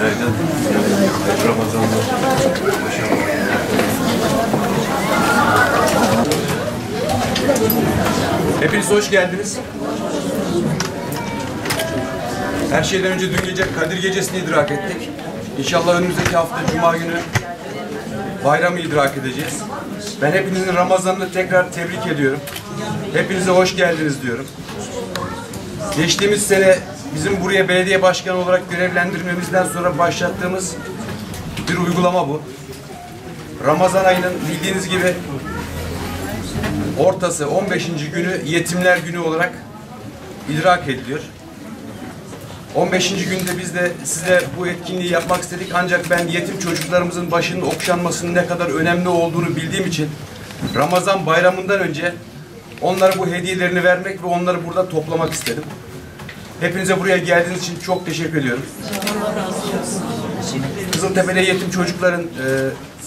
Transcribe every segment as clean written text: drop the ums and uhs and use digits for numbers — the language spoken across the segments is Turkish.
Günaydın. Ramazanlar. Hepiniz hoş geldiniz. Her şeyden önce dün gece Kadir Gecesi'ni idrak ettik. İnşallah önümüzdeki hafta Cuma günü bayramı idrak edeceğiz. Ben hepinizin Ramazan'ını tekrar tebrik ediyorum. Hepinize hoş geldiniz diyorum. Geçtiğimiz sene bizim buraya belediye başkanı olarak görevlendirmemizden sonra başlattığımız bir uygulama bu. Ramazan ayının bildiğiniz gibi ortası 15. günü Yetimler Günü olarak idrak ediliyor. 15. günde biz de size bu etkinliği yapmak istedik. Ancak ben yetim çocuklarımızın başının okşanmasının ne kadar önemli olduğunu bildiğim için Ramazan bayramından önce onlara bu hediyelerini vermek ve onları burada toplamak istedim. Hepinize buraya geldiğiniz için çok teşekkür ediyorum. Kızıltepe'de yetim çocukların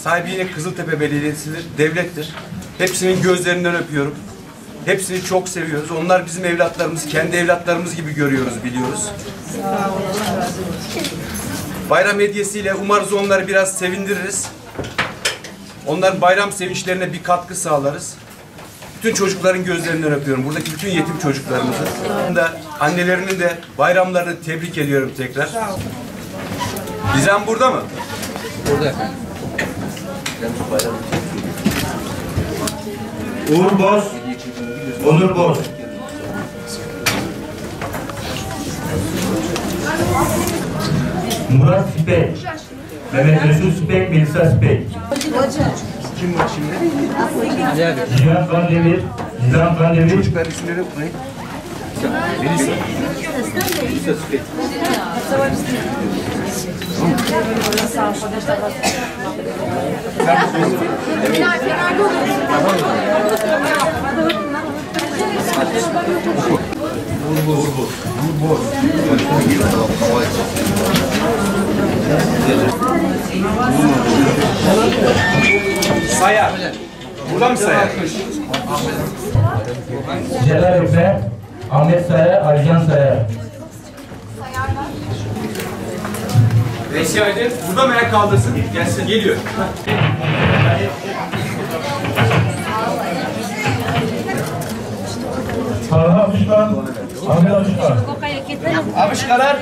sahibi yine Kızıltepe Belediyesi'dir, devlettir. Hepsinin gözlerinden öpüyorum. Hepsini çok seviyoruz. Onlar bizim evlatlarımız, kendi evlatlarımız gibi görüyoruz, biliyoruz. Bayram hediyesiyle umarız onları biraz sevindiririz. Onların bayram sevinçlerine bir katkı sağlarız. Bütün çocukların gözlerinden öpüyorum. Buradaki bütün yetim çocuklarımızı. Annelerinin de bayramlarını tebrik ediyorum tekrar. Gizem burada mı? Burada. Uğur Boz, Onur Boz. Murat Sipek, Mehmet Resul Sipek, Melisa Sipek. Kim var şimdi? Cihan Kandemir, Cihan Kandemir. Çocukların isimleri ne? Melisa. Melisa Süpek. Sayar. Burada mı Sayar? Celal Efe, Ahmet Sayar, Alican Sayar. Reşi Aydın. Burada mı ayak kaldırsın? Gelsin. Geliyor. Talha Abuşkan, Ahmet Abuşkan. Abışkalar.